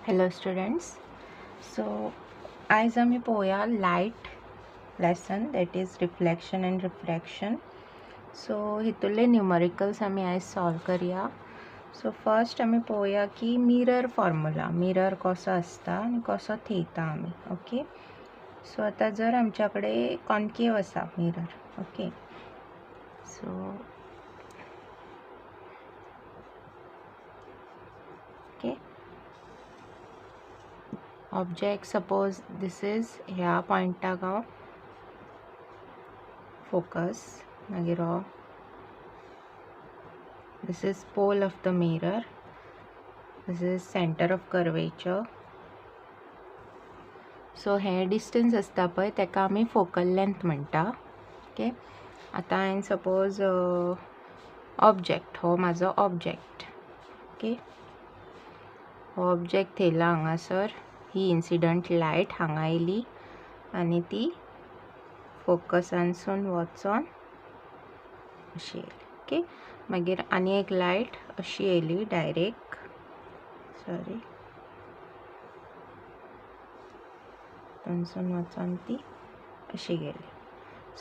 Hello students. So आज आम्ही पोया light lesson that is reflection and refraction. So हितुले न्यूमरिकल्स आम्ही आज सॉल्व करूया. सो फर्स्ट आम्ही पोया की मिरर फॉर्म्युला, मिरर कसो असता आणि कसो थेयता आम्ही. ओके. सो आता जर आमच्याकडे कॉन्केव असा mirror. Okay. So okay, object suppose this is ह्या पॉइंटाक हांव focus मागीर this is pole of the mirror, this is center of curvature. So हे डिस्टन्स असता पळय तेका आमी फोकल लेंथ म्हणटा. ओके. आतां हांवें सपोज ऑब्जेक्ट, हो म्हाजो ऑब्जेक्ट. ओके. हो ऑब्जेक्ट थेयला हांगासर, ही इन्सिडंट लायट हांगा येयली आनी ती फोकसानसून वचोन अशी येयली. ओके. मागीर आनी एक लायट अशी येयली डायरेक्ट, सॉरी, थंयसून वचोन ती अशी गेली.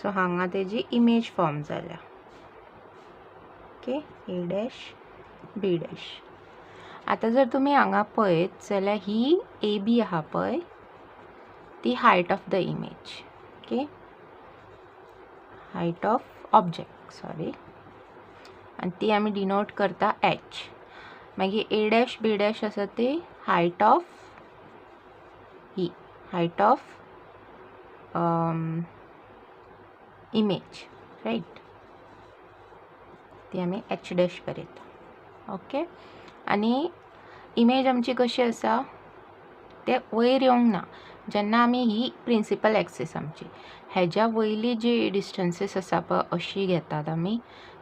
सो हांगा तेजी इमेज फॉर्म जाल्या. Okay. A dash B dash. आतां जर तुमी हांगा पळयत जाल्यार ही ए बी आहा पळय ती height of the image. Okay. Height of object, sorry, आनी ती आमी डिनोट करता एच. मागीर ए डॅश बी डॅश आसा ती हायट ऑफ ही, हायट ऑफ इमेज, रायट, ती आमी एच डॅश करीता. ओके. आनी इमेज आमची कशी आसा ते वयर येवंक ना. जेन्ना आमी ही प्रिंसिपल एक्सीस आमची हेज्या वयली जी डिस्टन्सीस आसा पळय अशी घेतात आमी,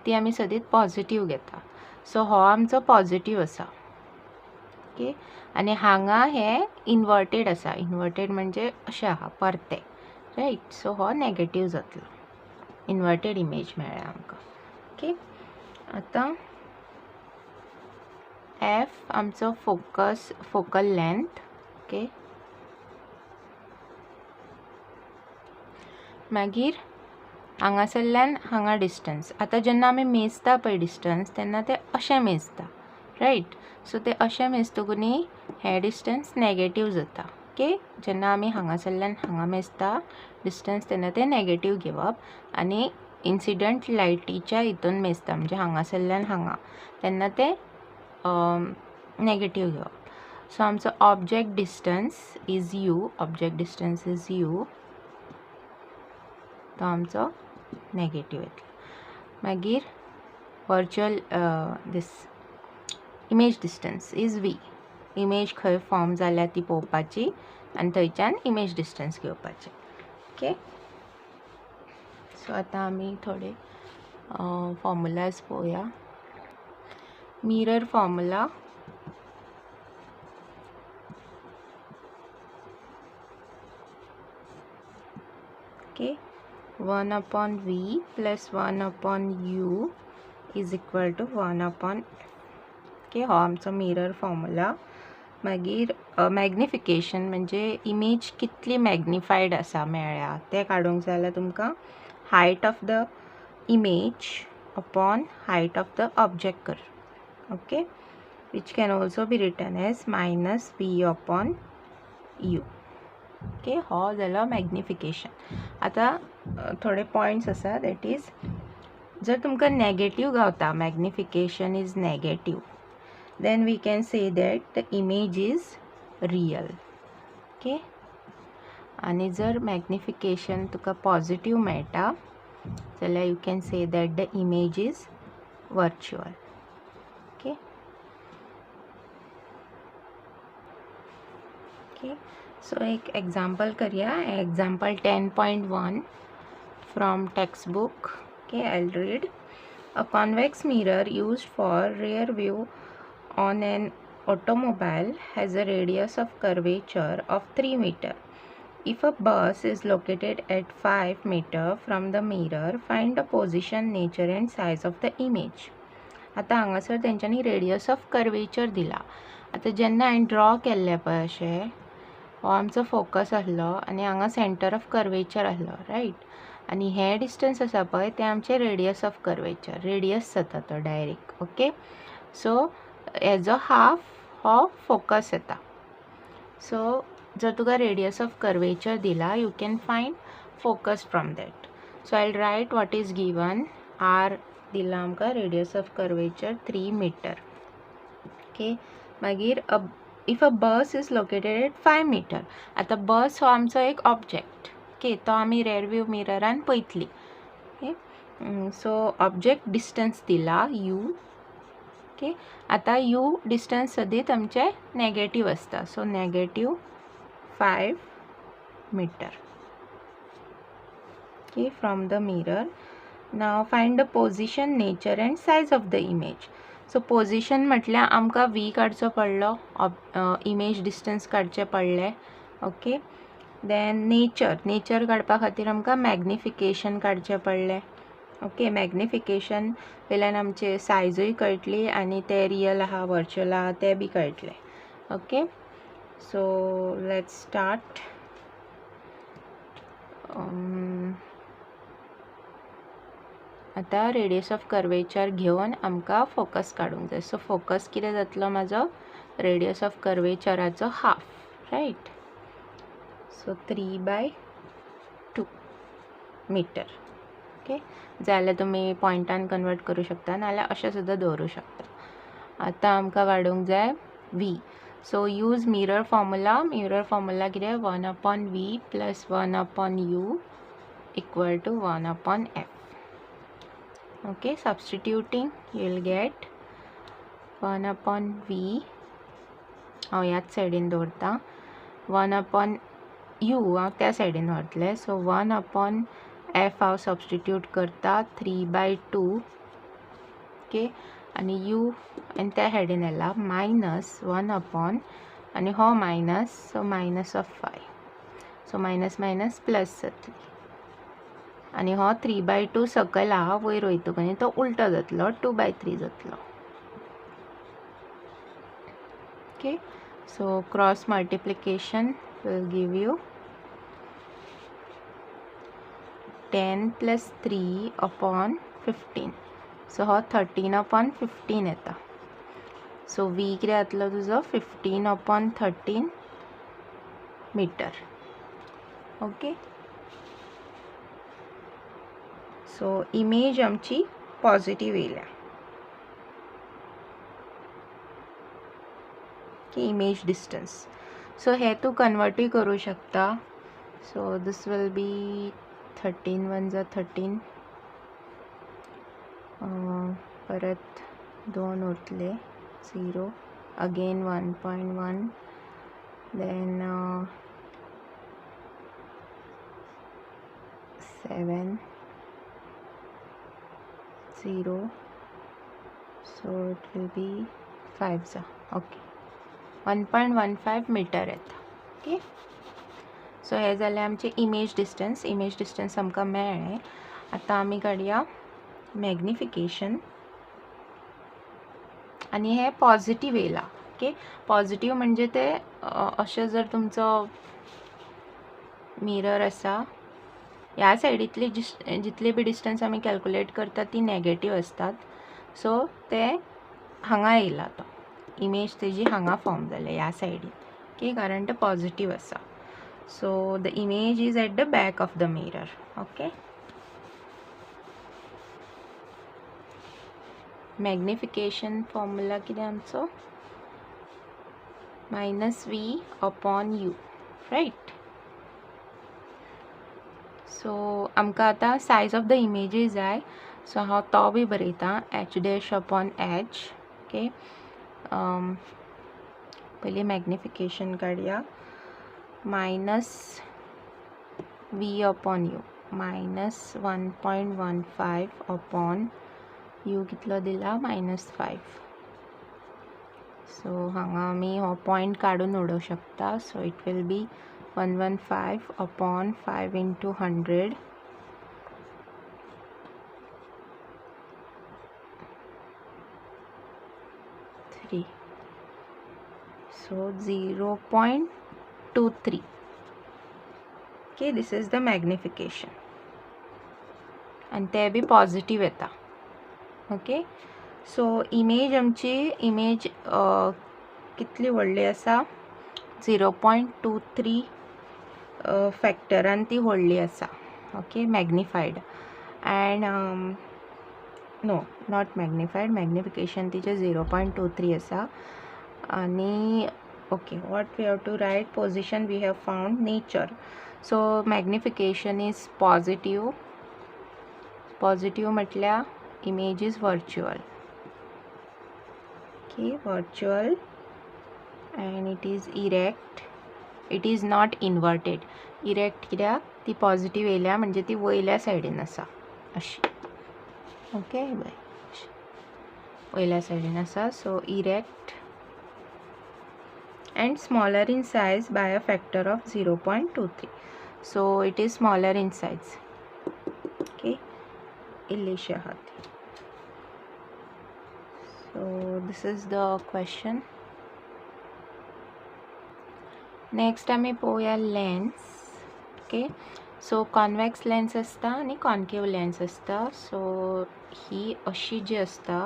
ती आमी सदीत पॉझिटिव्ह घेता. सो हो आमचो पॉझिटिव्ह आसा. ओके. आनी हांगा हे इन्वर्टेड आसा. इन्वर्टेड म्हणजे अशें आहा परते, रायट. सो हो नेगेटिव्ह जातलो. इन्वर्टेड इमेज मेळ्ळ्या आमकां. ओके. आतां एफ आमचो फोकल लेंथ. ओके. मागीर हांगासरल्यान हांगा डिस्टन्स. आतां जेन्ना आमी मेजता पळय डिस्टन्स तेन्ना ते अशें मेजता, रायट. सो ते अशें मेजतकूनी हे डिस्टन्स नेगेटिव्ह जाता. ओके. जेन्ना आमी हांगासरल्यान हांगा मेजता डिस्टन्स तेन्ना ते नेगेटिव्ह घेवप आनी इन्सिडंट लायटीच्या हितून मेजता म्हणजे हांगासरल्यान हांगा तेन्ना ते नेगेटिव्ह घेवप. सो आमचो object distance is U, object distance is U, तो आमचो नेगेटिव्ह येतलो. मागीर वर्च्युअल दीस image distance is V. Image खंय फॉर्म जाल्या ती पळोवपाची आनी थंयच्यान इमेज डिस्टन्स घेवपाचें. ओके. सो आतां आमी थोडे फॉर्मुलाज पळोवया. Mirror formula. Okay. 1/v plus 1/u is equal to 1/. Okay. हो आमचो मिरर फॉर्मुला. मागीर मॅग्निफिकेशन म्हणजे इमेज कितली मॅग्निफायड आसा मेळ्ळ्या तें काडूंक जाय जाल्यार तुमकां height of the image upon height of the object कर. Okay. Which can also be written as -v/u. Okay. हो जालो मॅग्निफिकेशन. आतां थोडे पॉयंट्स आसा दॅट इज जर तुमकां नेगेटिव्ह गावता, magnification is negative, then we can say that the image is real. Okay. आणि जर मॅग्निफिकेशन तुका पॉझिटिव्ह मेळटा जाल्यार you can say that the image is virtual. Okay. Okay. So एक एग्जांपल करूया. Example 10.1 from textbook. Okay. I will read. A convex mirror used for rear view on an automobile has a radius of curvature of 3 meter. If a bus is located at 5 meter from the mirror, find the position, nature and size of the image. आता हांगासर तेंच्यांनी radius of curvature दिला आता जेन्ना हांवें draw केल्लें पळय अशें, हो आमचो फोकस आसलो आनी हांगा सेंटर ऑफ कर्वेचर आसलो, रायट. आनी हे डिस्टन्स आसा पळय तें आमचें रेडियस ऑफ कर्वेचर, रेडियस जाता तो डायरेक्ट. ओके, सो हेजो हाफ हो फोकस येता. सो जर तुका रेडियस ऑफ कर्वेचर दिला, you can find focus from that. So I will write what is given. R दिला आमकां radius of curvature 3 metre. Okay, मागीर if a bus is located at 5 metre. आता बस हो आमचो एक ऑब्जेक्ट. ओके, तो आमी रेर व्यू मिररान पळयतली. ओके, सो ऑब्जेक्ट डिस्टन्स दिला यू. ओके, आता यू डिस्टन्स सदीत आमचे नेगेटीव आसता, so negative 5 metre. Okay, from the mirror. Now find the position, nature and size of the image. So position म्हटल्यार आमकां वी काडचो पडलो, इमेज डिस्टन्स काडचें पडलें. ओके, देन नेचर काडपा खातीर आमकां मॅग्निफिकेशन काडचें पडलें. ओके, मॅग्निफिकेशन वयल्यान आमचे सायजूय कळटली आनी ते रियल आहा वर्च्युअल आहा ते बी कळटले. Okay, so let's start. आता रेडियस ऑफ कर्वेचर घेवन आमकां फोकस काडूंक जाय. सो फोकस कितें जातलो म्हाजो, रेडियस ऑफ कर्वेचराचो half, right. So 3/2 metre. Okay, जाल्यार तुमी पॉयंटान कन्वर्ट करूं शकता, नाल्यार अशें सुद्दां दवरूं शकता. आतां आमकां काडूंक जाय V. So use mirror formula कितें, 1/v plus 1/u equal to 1/f. Okay, substituting you will get 1/v. हांव ह्याच सायडीन दवरता. 1/u हांव त्या सायडीन व्हरतलें. सो 1/f हांव सबस्टिट्यूट करता 3/2. ओके, आनी u आनी त्या सायडीन येयला मायनस 1/ आनी हो minus, so minus of 5. So minus minus plus जातली. आनी हो 3/2 सकयल आहा, वयर वयतकूच तो उल्टो जातलो, 2/3 जातलो. Okay, so cross multiplication will give you 10 + 3/15. सो हो 13/15 येता. सो वी कितें जातलो तुजो 15/13 मीटर. ओके, सो इमेज आमची पॉझिटिव्ह येयल्या. की इमेज डिस्टन्स. सो हे तू कन्वर्टूय करूं शकता. सो दिस विल बी 13 1 जा 13. परत 2 उरतले, 0 again 1.1, then 7 0, so it will be 5 जा. ओके, 1.15 मीटर येता. ओके, सो हे जालें आमचे इमेज डिस्टन्स आमकां मेळ्ळें. आतां आमी काडया मॅग्निफिकेशन. आनी हे पॉझिटिव्ह येयला. ओके, पॉझिटिव्ह म्हणजे ते अशें जर तुमचो मिरर आसा, ह्या सायडींतली जितली बी डिस्टन्स आमी कॅल्कुलेट करता ती नेगेटीव आसतात. सो ते हांगा येयला, तो इमेज तेजी हांगा फॉर्म जाले ह्या सायडीन. ओके, कारण ते पॉझिटिव्ह आसा. So the image is at the back of the mirror. Okay, magnification formula कितें आमचो, -v/u, रायट. सो आमकां आतां सायज ऑफ द इमेजी जाय. सो हांव तो बी बरयता, h'/h. ओके, पयलीं मॅग्निफिकेशन काडया. -v/u -1.15/u कितलो दिला, -5. सो हांगा आमी हो पॉयंट काडून उडोवं शकता. So it will be 115/5 × 100. So 0.23. Okay, this is the magnification. And ते बी पॉझिटिव्ह येता. ओके, सो इमेज आमची इमेज कितली व्हडली आसा 0.23 फॅक्टरान ती व्हडली आसा. Okay, magnified and no not magnified, magnification तिचे 0.23 आसा. आणि okay, what we have to write, position we have found nature. So magnification is positive. Positive म्हटल्यार image is virtual. Okay, virtual and it is erect. It is not inverted. Erect कित्याक ती positive येयल्या म्हणजे ती वयल्या सायडीन आसा अशी. ओके, वयल्या सायडीन आसा. सो erect and smaller in size by a factor of 0.23. So it is smaller in size. Okay, illisha hati. So this is the question. Next आमी पळोवया lens. Okay, so convex lens आसता आणि concave lens आसता. So ही अशी जी आसता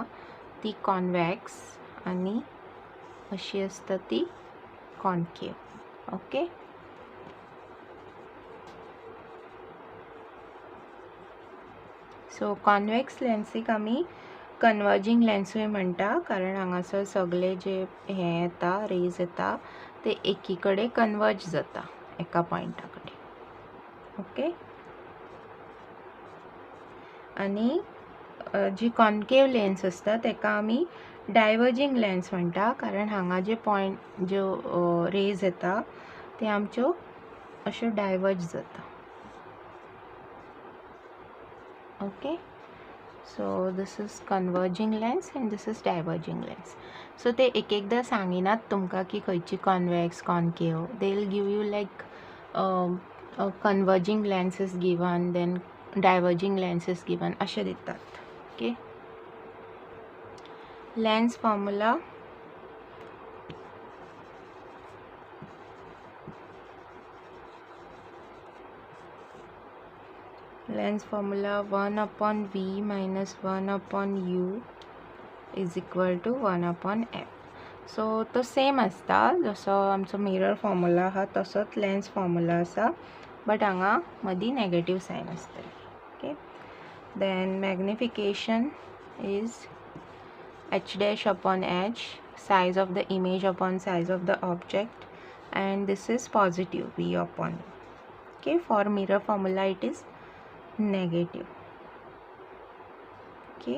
ती convex आणि अशी आसता ती concave. Okay, सो कॉन्वेक्स लेन्सीक आमी कन्वर्जिंग लेन्सूय म्हणटा, कारण हांगासर सगळे जे हे येता रेज येता ते एकी कडेन कन्वर्ज जाता एका पॉयंटा कडेन. ओके, आणि जी कॉन्केव लेन्स आसता तेका आमी डायवर्जिंग लेन्स म्हणटा, कारण हांगा जे पॉयंट ज्यो रेज येता ते आमच्यो अश्यो डायवर्ज जाता. Okay, so this is converging lens and this is diverging lens. So ते एक एकदा सांगिनात तुमकां की खंयची convex concave. They will give you like converging lens is given, then diverging lens is given अशें दितात. Okay, lens formula lens formula 1/v minus 1/u is equal to 1/f. So तो सेम आसता जसो आमचो मिरर फॉर्मुला आहा तसोच lens formula आसा, but हांगा मदीं नेगेटिव्ह सायन आसतली. Okay, then magnification is h'/h, size of the image upon size of the object, and this is positive v/u. Okay, for mirror formula it is negative. Okay,